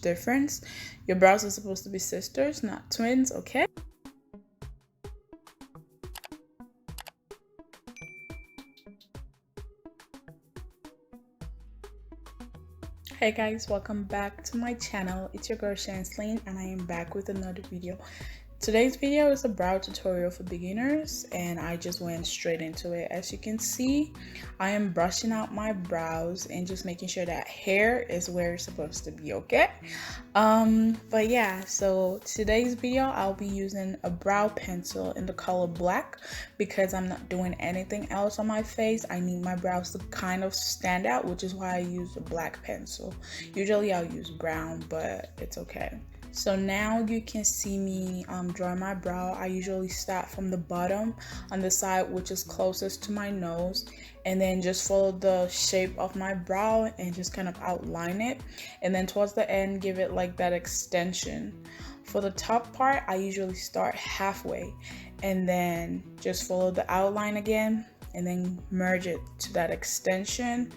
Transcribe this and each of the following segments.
difference. Your brows are supposed to be sisters, not twins, okay? Hey guys, welcome back to my channel. It's your girl Shanslene and I am back with another video. Today's video is a brow tutorial for beginners and I just went straight into it. As you can see, I am brushing out my brows and just making sure that hair is where it's supposed to be, okay? But yeah, so today's video I'll be using a brow pencil in the color black because I'm not doing anything else on my face. I need my brows to kind of stand out, which is why I use a black pencil. Usually I'll use brown, but it's okay. So now you can see me drawing my brow. I usually start from the bottom on the side which is closest to my nose, and then just follow the shape of my brow and just kind of outline it, and then towards the end give it like that extension. For the top part, I usually start halfway and then just follow the outline again and then merge it to that extension,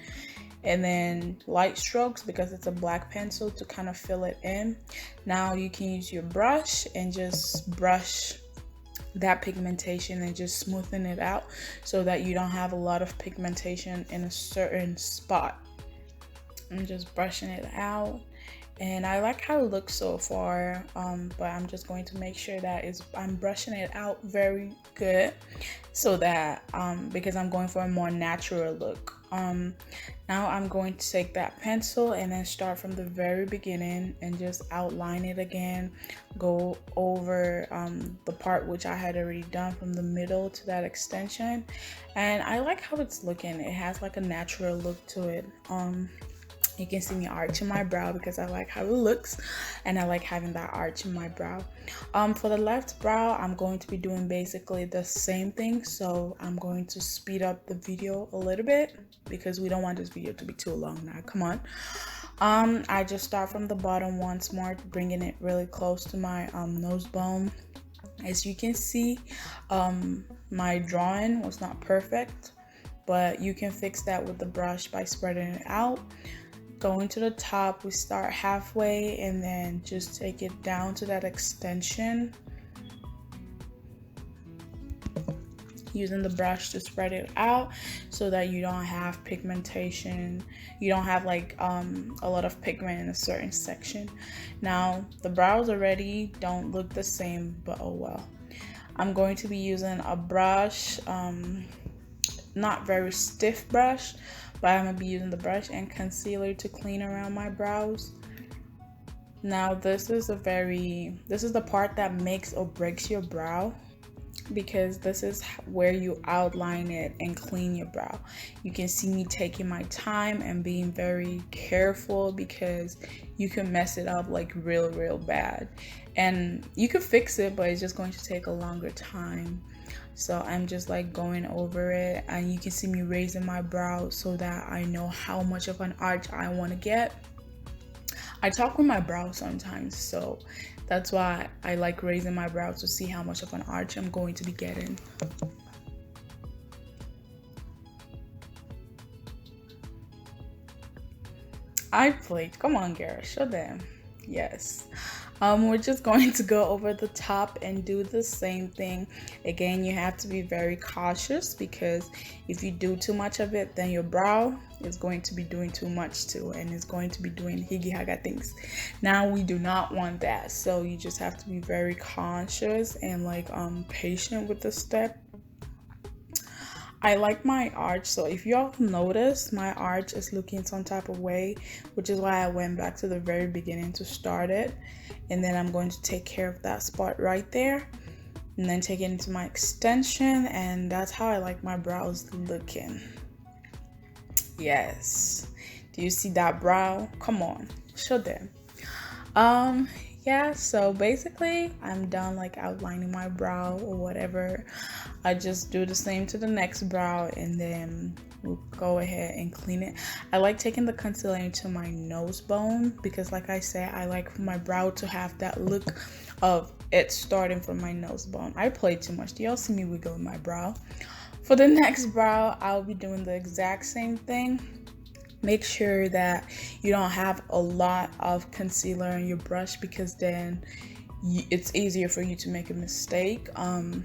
and then light strokes because it's a black pencil to kind of fill it in. Now you can use your brush and just brush that pigmentation and just smoothen it out so that you don't have a lot of pigmentation in a certain spot. I'm just brushing it out and I like how it looks so far, but I'm just going to make sure that I'm brushing it out very good so that because I'm going for a more natural look. Now I'm going to take that pencil and then start from the very beginning and just outline it again, go over the part which I had already done from the middle to that extension, and I like how it's looking. It has like a natural look to it. You can see me arching my brow because I like how it looks and I like having that arch in my brow. For the left brow, I'm going to be doing basically the same thing, so I'm going to speed up the video a little bit because we don't want this video to be too long now. Come on. I just start from the bottom once more, bringing it really close to my nose bone. As you can see, my drawing was not perfect, but you can fix that with the brush by spreading it out. Going to the top, we start halfway and then just take it down to that extension, using the brush to spread it out so that you don't have pigmentation, you don't have like a lot of pigment in a certain section. Now the brows already don't look the same, but oh well. I'm going to be using a brush, not very stiff brush, but I'm gonna be using the brush and concealer to clean around my brows. Now this is the part that makes or breaks your brow, because this is where you outline it and clean your brow. You can see me taking my time and being very careful because you can mess it up like real bad, and you could fix it, but it's just going to take a longer time. So I'm just like going over it, and you can see me raising my brow so that I know how much of an arch I want to get. I talk with my brow sometimes, so that's why I like raising my brow to see how much of an arch I'm going to be getting. I played. Come on, girl, show them. Yes. We're just going to go over the top and do the same thing. Again, you have to be very cautious because if you do too much of it, then your brow is going to be doing too much too, and it's going to be doing higgy haga things. Now we do not want that, so you just have to be very conscious and like patient with the step. I like my arch, so if y'all notice, my arch is looking some type of way, which is why I went back to the very beginning to start it. And then I'm going to take care of that spot right there and then take it into my extension, and that's how I like my brows looking. Yes. Do you see that brow? Come on, show them. Yeah, so basically I'm done like outlining my brow or whatever. I just do the same to the next brow and then we'll go ahead and clean it. I like taking the concealer into my nose bone because like I said, I like my brow to have that look of it starting from my nose bone. I played too much. Do y'all see me wiggling my brow? For the next brow, I'll be doing the exact same thing. Make sure that you don't have a lot of concealer on your brush, because then it's easier for you to make a mistake. I'm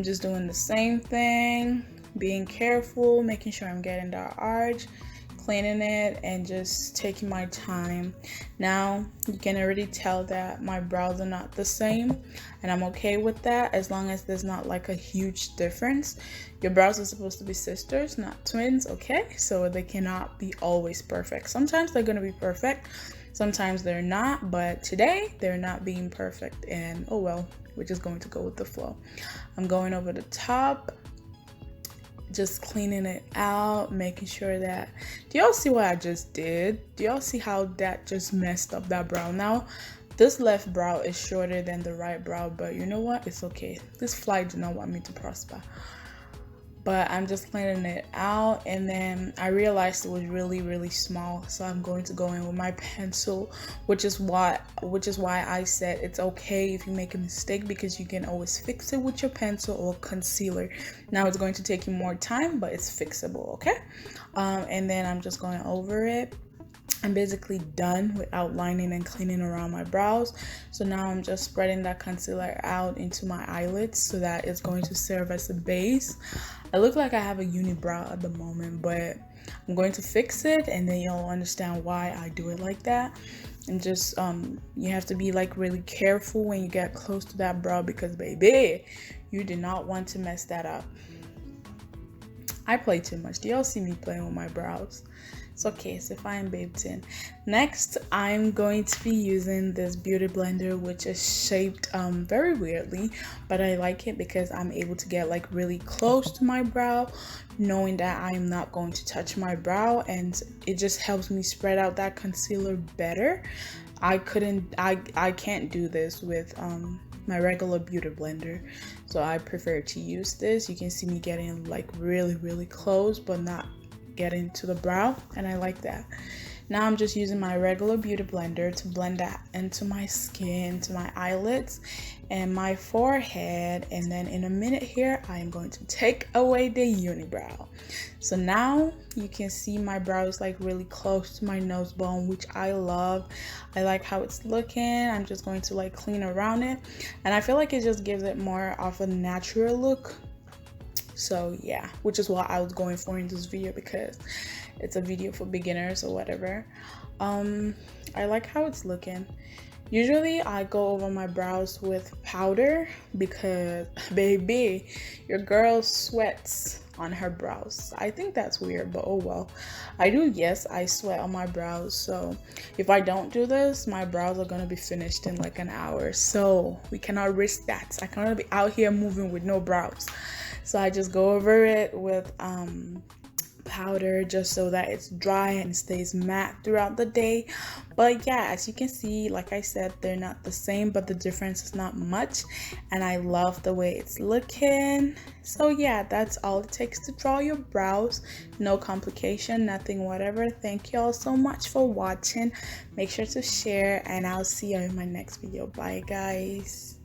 just doing the same thing, being careful, making sure I'm getting that arch, cleaning it, and just taking my time. Now you can already tell that my brows are not the same, and I'm okay with that as long as there's not like a huge difference. Your brows are supposed to be sisters, not twins, okay? So they cannot be always perfect. Sometimes they're gonna be perfect, sometimes they're not, but today they're not being perfect, and oh well, we're just going to go with the flow. I'm going over the top, just cleaning it out, making sure that, do y'all see what I just did? Do y'all see how that just messed up that brow? Now this left brow is shorter than the right brow, but you know what, it's okay. This fly did not want me to prosper, but I'm just cleaning it out. And then I realized it was really small, so I'm going to go in with my pencil, which is why I said it's okay if you make a mistake, because you can always fix it with your pencil or concealer. Now it's going to take you more time, but it's fixable, okay? And then I'm just going over it. I'm basically done with outlining and cleaning around my brows. So now I'm just spreading that concealer out into my eyelids so that it's going to serve as a base. I look like I have a unibrow at the moment, but I'm going to fix it, and then you'll understand why I do it like that. And just you have to be like really careful when you get close to that brow, because baby, you do not want to mess that up. I play too much. Do y'all see me playing with my brows? It's okay, it's a fine babe tin. Next, I'm going to be using this beauty blender, which is shaped very weirdly, but I like it because I'm able to get like really close to my brow, knowing that I'm not going to touch my brow, and it just helps me spread out that concealer better. I can't do this with my regular beauty blender, so I prefer to use this. You can see me getting like really close, but not getting to the brow, and I like that. Now I'm just using my regular beauty blender to blend that into my skin, to my eyelids and my forehead, and then in a minute here I am going to take away the unibrow. So now you can see my brow is like really close to my nose bone, which I love. I like how it's looking. I'm just going to like clean around it, and I feel like it just gives it more of a natural look. So yeah, which is what I was going for in this video, because it's a video for beginners or whatever. I like how it's looking. Usually I go over my brows with powder, because baby, your girl sweats on her brows. I think that's weird, but oh well. I do, yes, I sweat on my brows, so if I don't do this, my brows are gonna be finished in like an hour, so we cannot risk that. I cannot be out here moving with no brows. So I just go over it with powder, just so that it's dry and stays matte throughout the day. But yeah, as you can see, like I said, they're not the same, but the difference is not much, and I love the way it's looking. So yeah, that's all it takes to draw your brows. No complication, nothing, whatever. Thank you all so much for watching. Make sure to share, and I'll see you in my next video. Bye guys.